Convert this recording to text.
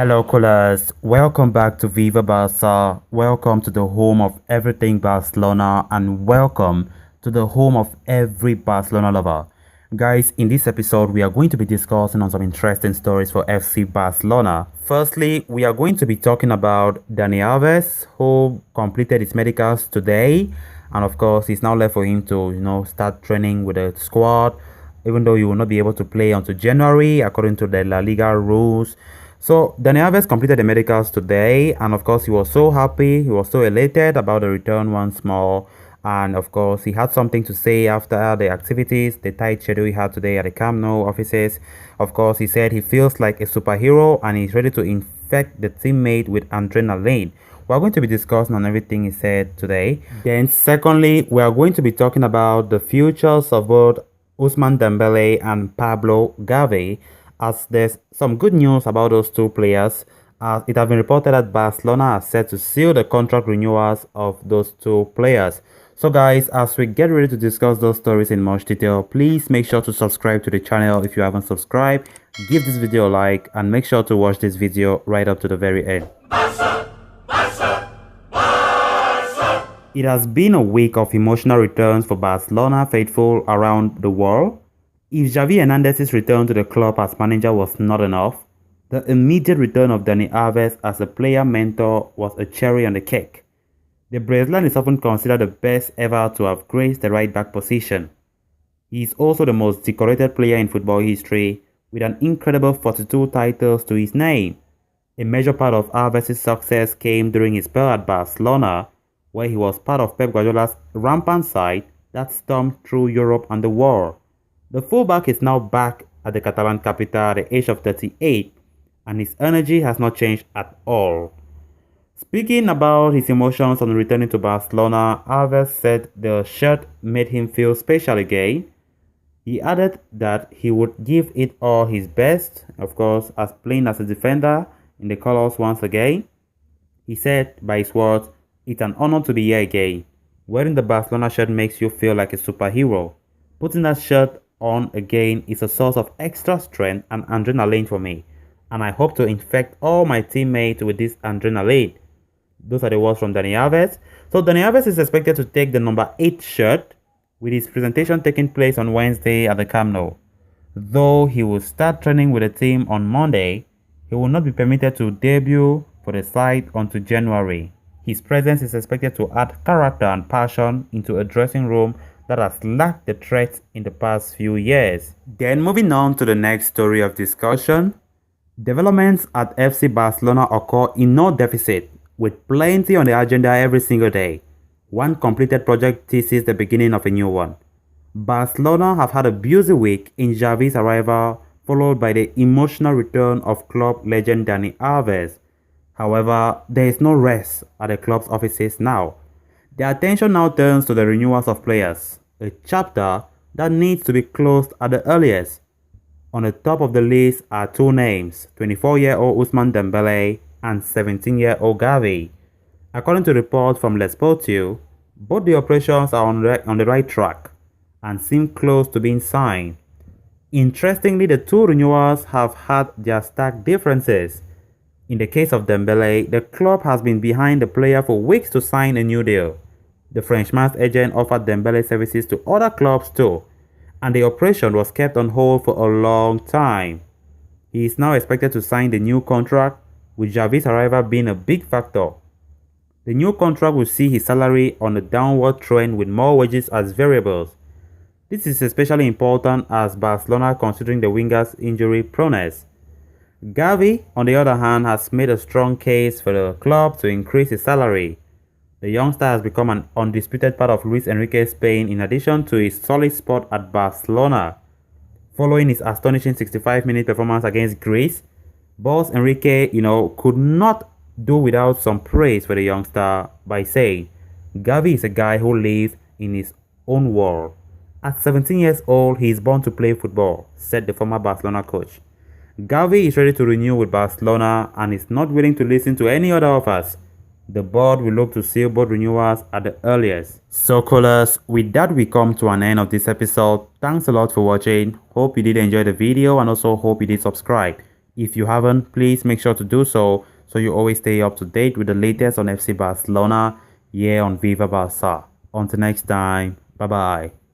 Hello, callers. Welcome back to Viva Barça. Welcome to the home of everything Barcelona, and welcome to the home of every Barcelona lover. Guys, in this episode, we are going to be discussing on some interesting stories for FC Barcelona. Firstly, we are going to be talking about Dani Alves, who completed his medicals today, and of course, it's now left for him to, start training with the squad, even though he will not be able to play until January, according to the La Liga rules. So Dani Alves completed the medicals today, and of course he was so happy, he was so elated about the return once more. And of course he had something to say after the activities, the tight schedule he had today at the Camp Nou offices. Of course he said he feels like a superhero and he's ready to infect the teammate with adrenaline. We're going to be discussing on everything he said today. Then secondly, we are going to be talking about the futures of both Ousmane Dembele and Pablo Gavi, as there's some good news about those two players, as it has been reported that Barcelona are set to seal the contract renewals of those two players. So guys, as we get ready to discuss those stories in much detail, please make sure to subscribe to the channel if you haven't subscribed, give this video a like, and make sure to watch this video right up to the very end. Barça, Barça, Barça. It has been a week of emotional returns for Barcelona faithful around the world. If Xavi Hernandez's return to the club as manager was not enough, the immediate return of Dani Alves as a player mentor was a cherry on the cake. The Brazilian is often considered the best ever to have graced the right-back position. He is also the most decorated player in football history, with an incredible 42 titles to his name. A major part of Alves' success came during his spell at Barcelona, where he was part of Pep Guardiola's rampant side that stormed through Europe and the world. The fullback is now back at the Catalan capital at the age of 38, and his energy has not changed at all. Speaking about his emotions on returning to Barcelona, Alves said the shirt made him feel special again. He added that he would give it all his best, of course, as playing as a defender in the colours once again. He said, by his words, "It's an honor to be here again. Wearing the Barcelona shirt makes you feel like a superhero. Putting that shirt on again is a source of extra strength and adrenaline for me, and I hope to infect all my teammates with this adrenaline." Those are the words from Dani Alves. So Dani Alves is expected to take the number 8 shirt, with his presentation taking place on Wednesday at the Camp Nou. Though he will start training with the team on Monday, he will not be permitted to debut for the side until January. His presence is expected to add character and passion into a dressing room that has lacked the threat in the past few years. Then moving on to the next story of discussion, developments at FC Barcelona occur in no deficit, with plenty on the agenda every single day. One completed project teases the beginning of a new one. Barcelona have had a busy week in Xavi's arrival, followed by the emotional return of club legend Dani Alves. However, there is no rest at the club's offices now. The attention now turns to the renewals of players, a chapter that needs to be closed at the earliest. On the top of the list are two names, 24-year-old Ousmane Dembele and 17-year-old Gavi. According to reports from Les Sportivo, both the operations are on the right track and seem close to being signed. Interestingly, the two renewals have had their stark differences. In the case of Dembele, the club has been behind the player for weeks to sign a new deal. The Frenchman's agent offered Dembele services to other clubs too, and the operation was kept on hold for a long time. He is now expected to sign the new contract, with Xavi's arrival being a big factor. The new contract will see his salary on a downward trend with more wages as variables. This is especially important as Barcelona considering the winger's injury proneness. Gavi, on the other hand, has made a strong case for the club to increase his salary. The youngster has become an undisputed part of Luis Enrique's Spain in addition to his solid spot at Barcelona. Following his astonishing 65-minute performance against Greece, Boss Enrique, could not do without some praise for the youngster by saying, "Gavi is a guy who lives in his own world. At 17 years old, he is born to play football," said the former Barcelona coach. Gavi is ready to renew with Barcelona and is not willing to listen to any other offers. The board will look to seal both renewals at the earliest. So callers, with that we come to an end of this episode. Thanks a lot for watching. Hope you did enjoy the video and also hope you did subscribe. If you haven't, please make sure to do so you always stay up to date with the latest on FC Barcelona here on Viva Barca. Until next time, bye bye.